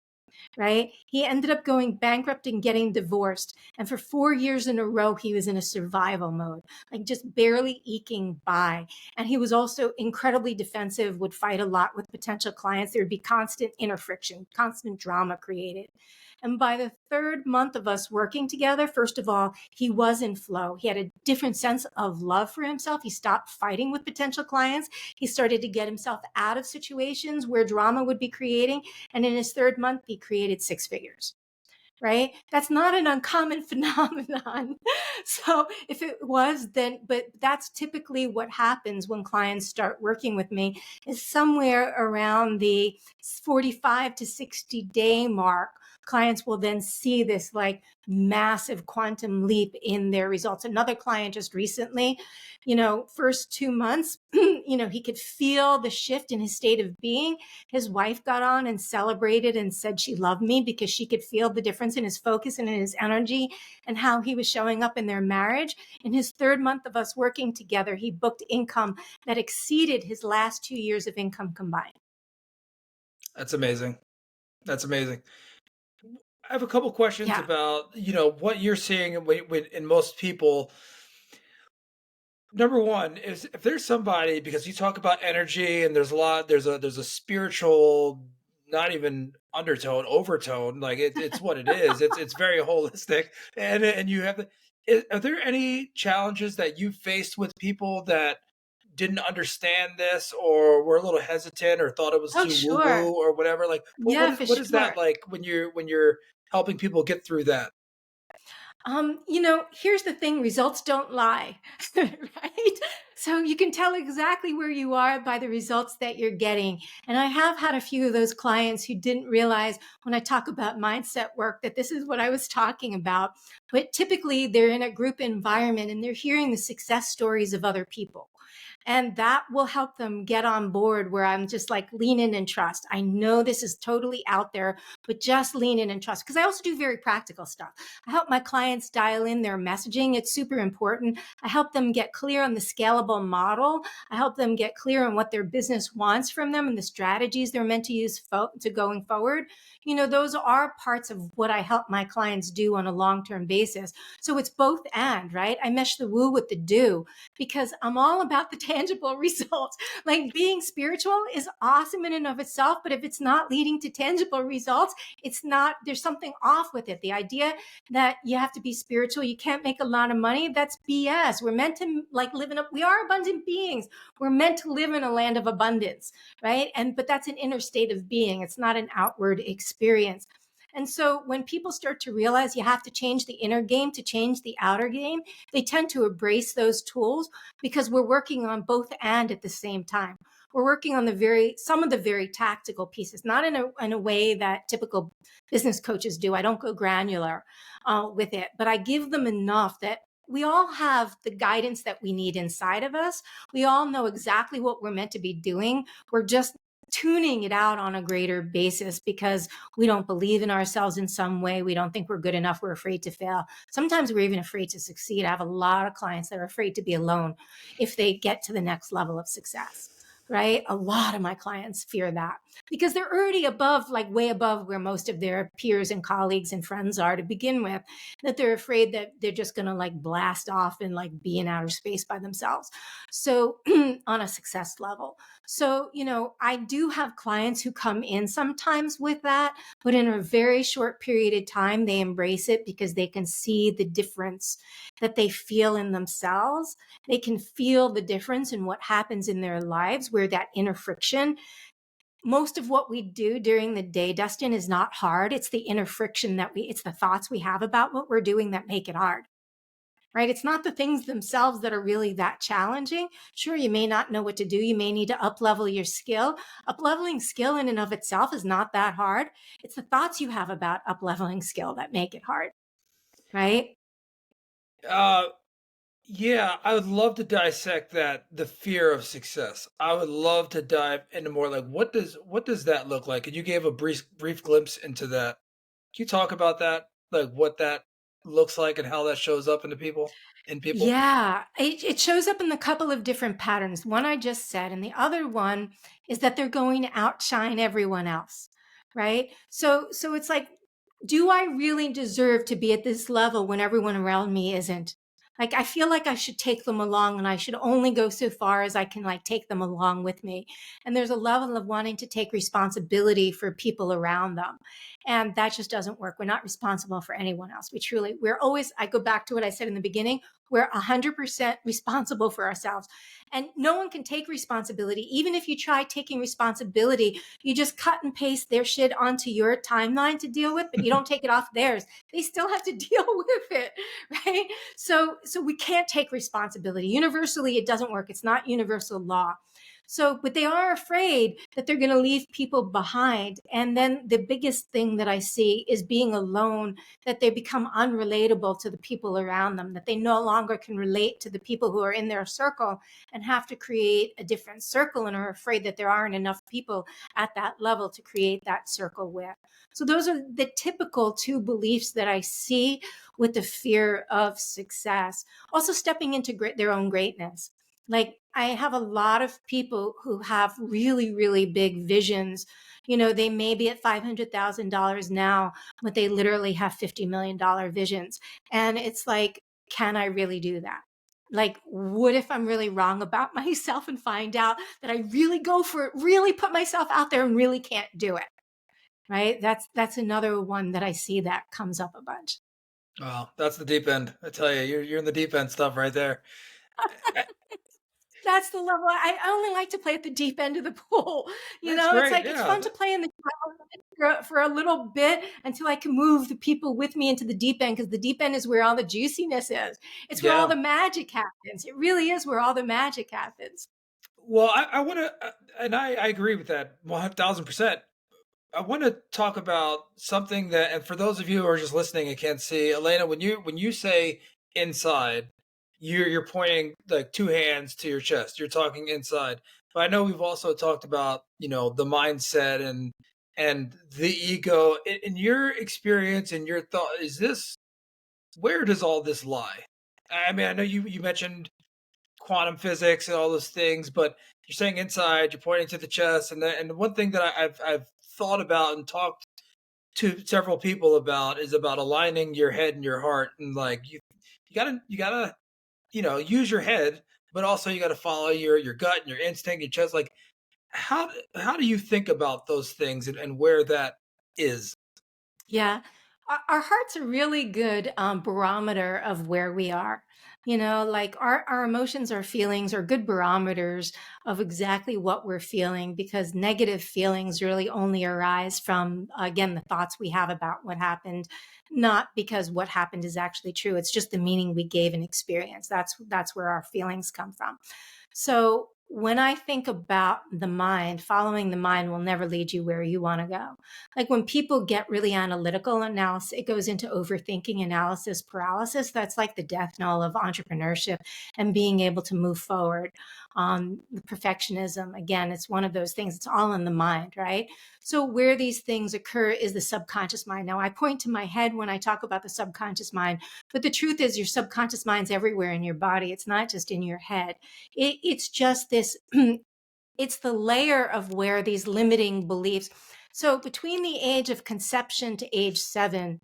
Right? He ended up going bankrupt and getting divorced. And for 4 years in a row, he was in a survival mode, like just barely eking by. And he was also incredibly defensive, would fight a lot with potential clients. There would be constant inner friction, constant drama created. And by the third month of us working together, first of all, he was in flow. He had a different sense of love for himself. He stopped fighting with potential clients. He started to get himself out of situations where drama would be creating. And in his third month, he created six figures. right? That's not an uncommon phenomenon. So if it was, then, but that's typically what happens when clients start working with me, is somewhere around the 45 to 60-day mark. Clients will then see this like massive quantum leap in their results. Another client just recently, first 2 months, he could feel the shift in his state of being. His wife got on and celebrated and said she loved me because she could feel the difference in his focus and in his energy and how he was showing up in their marriage. In his third month of us working together, he booked income that exceeded his last 2 years of income combined. That's amazing. That's amazing. I have a couple questions Yeah. about, what you're seeing in most people. Number one is, if there's somebody, because you talk about energy and there's a spiritual, not even undertone, overtone, like it's what it is. It's very holistic. And you have are there any challenges that you faced with people that didn't understand this, or were a little hesitant, or thought it was Oh, too woo sure. woo, or whatever? Like Yeah, for what is that sure. like when you're helping people get through that? Here's the thing, results don't lie, right? So you can tell exactly where you are by the results that you're getting. And I have had a few of those clients who didn't realize when I talk about mindset work that this is what I was talking about. But typically they're in a group environment and they're hearing the success stories of other people. And that will help them get on board, where I'm just like, lean in and trust. I know this is totally out there, but just lean in and trust. Because I also do very practical stuff. I help my clients dial in their messaging. It's super important. I help them get clear on the scalable model. I help them get clear on what their business wants from them and the strategies they're meant to use to going forward. Those are parts of what I help my clients do on a long-term basis. So it's both and, right? I mesh the woo with the do, because I'm all about the tangible results. Like, being spiritual is awesome in and of itself, but if it's not leading to tangible results, it's not, there's something off with it. The idea that you have to be spiritual, you can't make a lot of money, that's BS. We're meant to like live in we are abundant beings. We're meant to live in a land of abundance, right? But that's an inner state of being. It's not an outward experience. And so when people start to realize you have to change the inner game to change the outer game, they tend to embrace those tools, because we're working on both and at the same time. We're working on some of the very tactical pieces, not in a way that typical business coaches do. I don't go granular with it, but I give them enough that we all have the guidance that we need inside of us. We all know exactly what we're meant to be doing. We're just tuning it out on a greater basis because we don't believe in ourselves in some way. We don't think we're good enough. We're afraid to fail. Sometimes we're even afraid to succeed. I have a lot of clients that are afraid to be alone if they get to the next level of success. Right? A lot of my clients fear that because they're already above, like way above where most of their peers and colleagues and friends are to begin with, that they're afraid that they're just going to like blast off and like be in outer space by themselves. So on a success level. So, I do have clients who come in sometimes with that, but in a very short period of time, they embrace it because they can see the difference that they feel in themselves. They can feel the difference in what happens in their lives, where that inner friction. Most of what we do during the day, Dustin, is not hard. It's the inner friction it's the thoughts we have about what we're doing that make it hard. Right? It's not the things themselves that are really that challenging. Sure, you may not know what to do. You may need to up level your skill. Up leveling skill in and of itself is not that hard. It's the thoughts you have about up leveling skill that make it hard. Right? Uh, yeah, I would love to dissect that, the fear of success. I would love to dive into more, like what does that look like? And you gave a brief glimpse into that. Can you talk about that? Like what that looks like and how that shows up in people? Yeah, it shows up in a couple of different patterns. One I just said, and the other one is that they're going to outshine everyone else, right? So it's like, do I really deserve to be at this level when everyone around me isn't? Like, I feel like I should take them along, and I should only go so far as I can, like, take them along with me. And there's a level of wanting to take responsibility for people around them. And that just doesn't work. We're not responsible for anyone else. We're always, I go back to what I said in the beginning, we're 100% responsible for ourselves. And no one can take responsibility. Even if you try taking responsibility, you just cut and paste their shit onto your timeline to deal with, but you don't take it off theirs. They still have to deal with it, right? So we can't take responsibility. Universally, it doesn't work. It's not universal law. So, but they are afraid that they're going to leave people behind. And then the biggest thing that I see is being alone, that they become unrelatable to the people around them, that they no longer can relate to the people who are in their circle and have to create a different circle and are afraid that there aren't enough people at that level to create that circle with. So those are the typical two beliefs that I see with the fear of success. Also stepping into their own greatness. Like, I have a lot of people who have really, really big visions. You know, they may be at $500,000 now, but they literally have $50 million visions. And it's like, can I really do that? Like, what if I'm really wrong about myself and find out that I really go for it, really put myself out there and really can't do it? Right? That's another one that I see that comes up a bunch. Wow, that's the deep end. I tell you, you're in the deep end stuff right there. Eh, That's the level. I only like to play at the deep end of the pool. You That's know, it's great. like it's Yeah, fun to play in the for a little bit until I can move the people with me into the deep end, because the deep end is where all the juiciness is. It's where all yeah. the magic happens. It really is where all the magic happens. Well, I want to, and I agree with that 1000%. I want to talk about something that, and for those of you who are just listening and can't see, Elena, when you say inside, you're pointing like two hands to your chest. You're talking inside. But I know we've also talked about the mindset and the ego. In your experience and your thought, is this where does all this lie? I mean, I know you mentioned quantum physics and all those things, but you're saying inside, you're pointing to the chest, and the one thing that I've thought about and talked to several people about is about aligning your head and your heart, and like you gotta use your head, but also you gotta follow your gut and your instinct, your chest. Like how do you think about those things and where that is? Yeah. Our heart's a really good barometer of where we are. You know, like our emotions, our feelings are good barometers of exactly what we're feeling, because negative feelings really only arise from, again, the thoughts we have about what happened, not because what happened is actually true. It's just the meaning we gave an experience. That's where our feelings come from. So when I think about the mind, following the mind will never lead you where you want to go. Like, when people get really analytical analysis, it goes into overthinking, analysis paralysis. That's like the death knell of entrepreneurship and being able to move forward. The perfectionism, again, it's one of those things. It's all in the mind, right? So where these things occur is the subconscious mind. Now, I point to my head when I talk about the subconscious mind, but the truth is your subconscious mind's everywhere in your body. It's not just in your head. It's just this, it's the layer of where these limiting beliefs. So between the age of conception to age 7,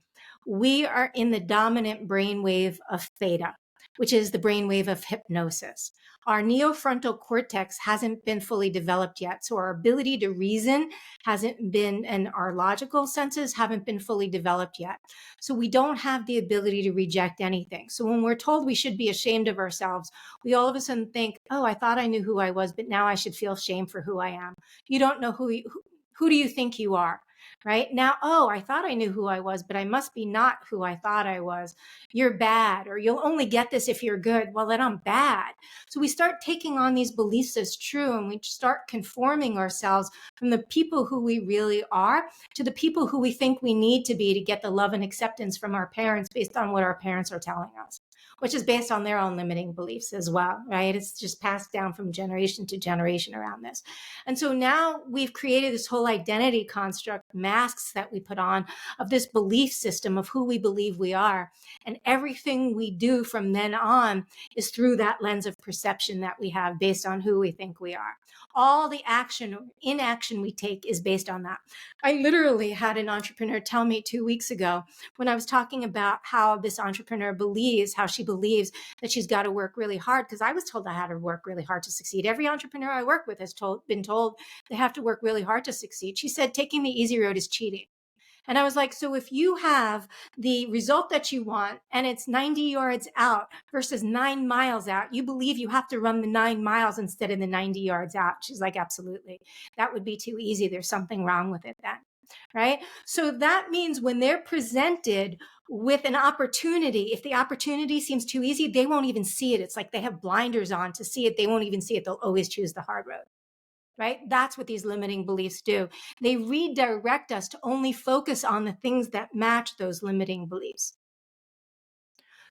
we are in the dominant brainwave of theta, which is the brainwave of hypnosis. Our neofrontal cortex hasn't been fully developed yet. So our ability to reason hasn't been, and our logical senses haven't been fully developed yet. So we don't have the ability to reject anything. So when we're told we should be ashamed of ourselves, we all of a sudden think, oh, I thought I knew who I was, but now I should feel shame for who I am. You don't know who do you think you are? Right now, oh, I thought I knew who I was, but I must be not who I thought I was. You're bad, or you'll only get this if you're good. Well, then I'm bad. So we start taking on these beliefs as true, and we start conforming ourselves from the people who we really are to the people who we think we need to be to get the love and acceptance from our parents based on what our parents are telling us, which is based on their own limiting beliefs as well, right? It's just passed down from generation to generation around this. And so now we've created this whole identity construct, masks that we put on, of this belief system of who we believe we are. And everything we do from then on is through that lens of perception that we have based on who we think we are. All the action or inaction we take is based on that. I literally had an entrepreneur tell me 2 weeks ago when I was talking about how this entrepreneur believes, how she believes that she's got to work really hard, because I was told I had to work really hard to succeed. Every entrepreneur I work with has been told they have to work really hard to succeed. She said taking the easy road is cheating. And I was like, so if you have the result that you want and it's 90 yards out versus 9 miles out, you believe you have to run the 9 miles instead of the 90 yards out. She's like, absolutely. That would be too easy. There's something wrong with it then. Right. So that means when they're presented with an opportunity, if the opportunity seems too easy, they won't even see it. It's like they have blinders on to see it. They won't even see it. They'll always choose the hard road. Right? That's what these limiting beliefs do. They redirect us to only focus on the things that match those limiting beliefs.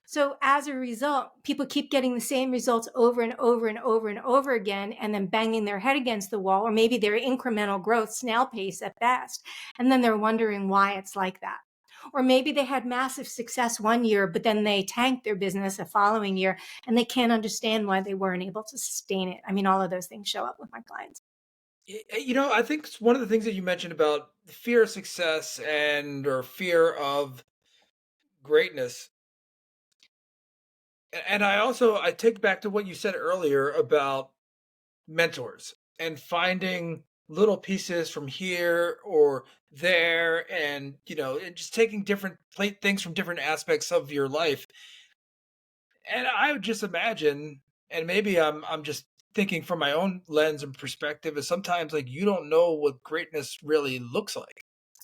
So as a result, people keep getting the same results over and over and over and over again, and then banging their head against the wall, or maybe their incremental growth, snail pace at best. And then they're wondering why it's like that. Or maybe they had massive success one year, but then they tanked their business the following year, and they can't understand why they weren't able to sustain it. I mean, all of those things show up with my clients. I think one of the things that you mentioned about the fear of success and or fear of greatness, and I take back to what you said earlier about mentors and finding little pieces from here or there, and and just taking different things from different aspects of your life. And I would just imagine, and maybe I'm just thinking from my own lens and perspective, is sometimes like you don't know what greatness really looks like.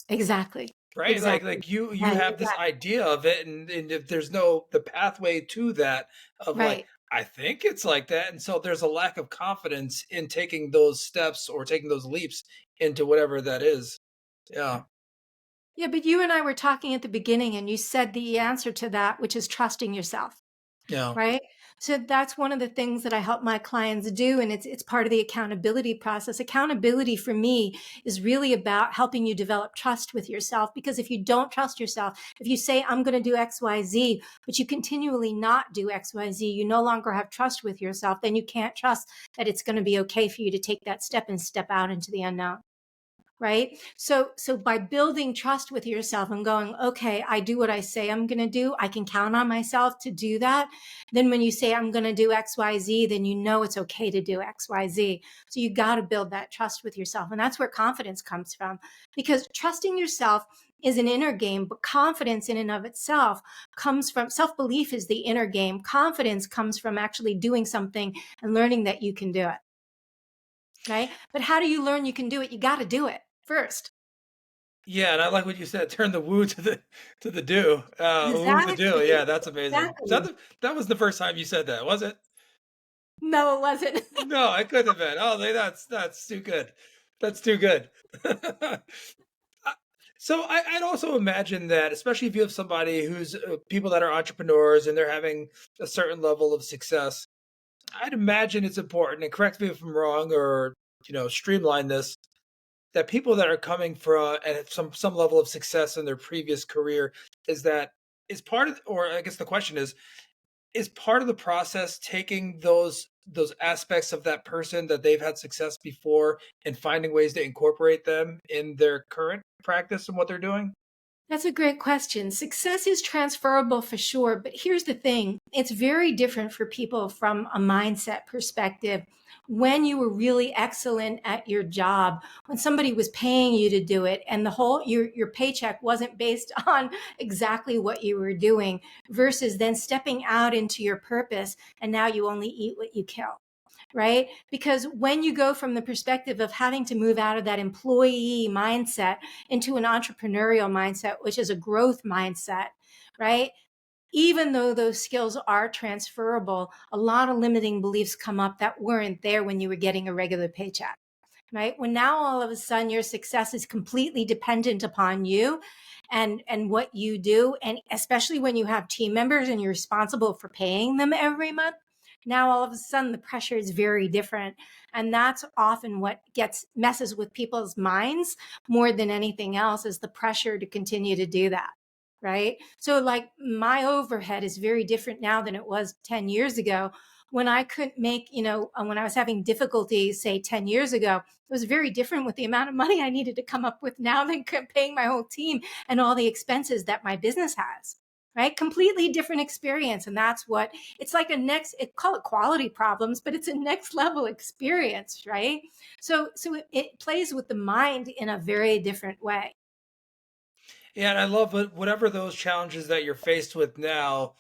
Exactly. Right? Like Exactly. like you Yeah, have this idea of it, and if there's no the pathway to that of like, right. I think it's like that. And so there's a lack of confidence in taking those steps or taking those leaps into whatever that is. Yeah. Yeah, but you and I were talking at the beginning, and you said the answer to that, which is trusting yourself, Yeah. right? So that's one of the things that I help my clients do, and it's part of the accountability process. Accountability for me is really about helping you develop trust with yourself, because if you don't trust yourself, if you say I'm going to do XYZ, but you continually not do XYZ, you no longer have trust with yourself, then you can't trust that it's going to be okay for you to take that step and step out into the unknown. Right. So by building trust with yourself and going, okay, I do what I say I'm going to do. I can count on myself to do that. Then when you say I'm going to do XYZ, then you know it's okay to do XYZ. So you got to build that trust with yourself. And that's where confidence comes from, because trusting yourself is an inner game, but confidence in and of itself comes from self-belief is the inner game. Confidence comes from actually doing something and learning that you can do it. Right. But how do you learn you can do it? You got to do it first. Yeah, and I like what you said, turn the woo to the do. Woo to the do. Exactly. Yeah, that's amazing. Exactly. That was the first time you said that, was it? No, it wasn't. No, it couldn't have been. Oh, that's too good. That's too good. Uh, So I'd also imagine that, especially if you have somebody who's people that are entrepreneurs and they're having a certain level of success, I'd imagine it's important. And correct me if I'm wrong, or streamline this. That people that are coming from and some level of success in their previous career is part of, or I guess the question is part of the process taking those aspects of that person that they've had success before and finding ways to incorporate them in their current practice and what they're doing? That's a great question. Success is transferable for sure, but here's the thing. It's very different for people from a mindset perspective. When you were really excellent at your job, when somebody was paying you to do it, and the whole your paycheck wasn't based on exactly what you were doing, versus then stepping out into your purpose and now you only eat what you kill. Right? Because when you go from the perspective of having to move out of that employee mindset into an entrepreneurial mindset, which is a growth mindset, right? Even though those skills are transferable, a lot of limiting beliefs come up that weren't there when you were getting a regular paycheck. Right? When now all of a sudden your success is completely dependent upon you and what you do, and especially when you have team members and you're responsible for paying them every month, now all of a sudden the pressure is very different. And that's often what messes with people's minds more than anything else, is the pressure to continue to do that. Right. So like my overhead is very different now than it was 10 years ago, when I couldn't make, when I was having difficulties, say 10 years ago, it was very different with the amount of money I needed to come up with now than paying my whole team and all the expenses that my business has. Right? Completely different experience. And that's what it's like call it quality problems, but it's a next level experience, right? So it plays with the mind in a very different way. Yeah, and I love whatever those challenges that you're faced with now,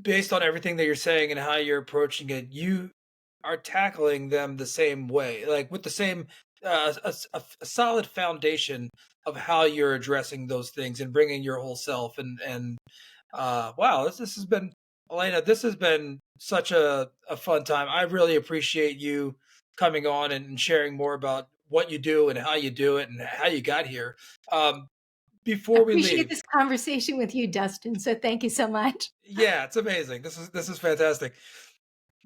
based on everything that you're saying and how you're approaching it, you are tackling them the same way, like with the same a solid foundation of how you're addressing those things and bringing your whole self. And wow, this has been, Elena, this has been such a fun time. I really appreciate you coming on and sharing more about what you do and how you do it and how you got here. Um, I before we appreciate leave, this conversation with you, Dustin. So thank you so much. yeah, it's amazing. This is fantastic.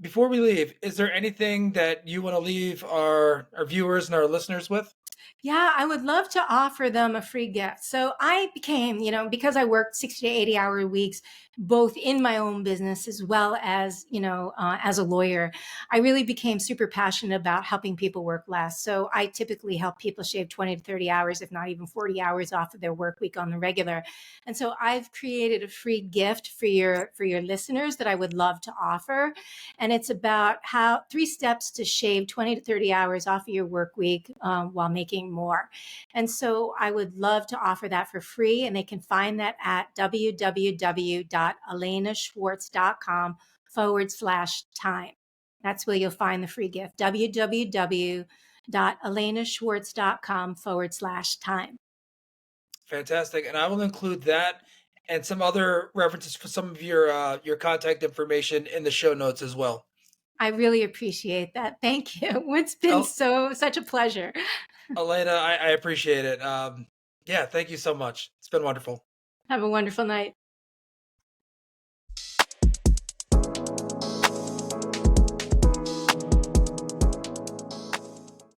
Before we leave, is there anything that you want to leave our viewers and our listeners with? Yeah, I would love to offer them a free gift. So I became, because I worked 60 to 80-hour weeks, both in my own business as well as, as a lawyer, I really became super passionate about helping people work less. So I typically help people shave 20 to 30 hours, if not even 40 hours off of their work week on the regular. And so I've created a free gift for your listeners that I would love to offer. And it's about how 3 steps to shave 20 to 30 hours off of your work week while making more. And so I would love to offer that for free. And they can find that at www.alainaschwartz.com/time. That's where you'll find the free gift. www.alainaschwartz.com/time. Fantastic, and I will include that and some other references for some of your contact information in the show notes as well. I really appreciate that. Thank you. It's been El- such a pleasure. Elena, I appreciate it. Yeah, thank you so much. It's been wonderful. Have a wonderful night.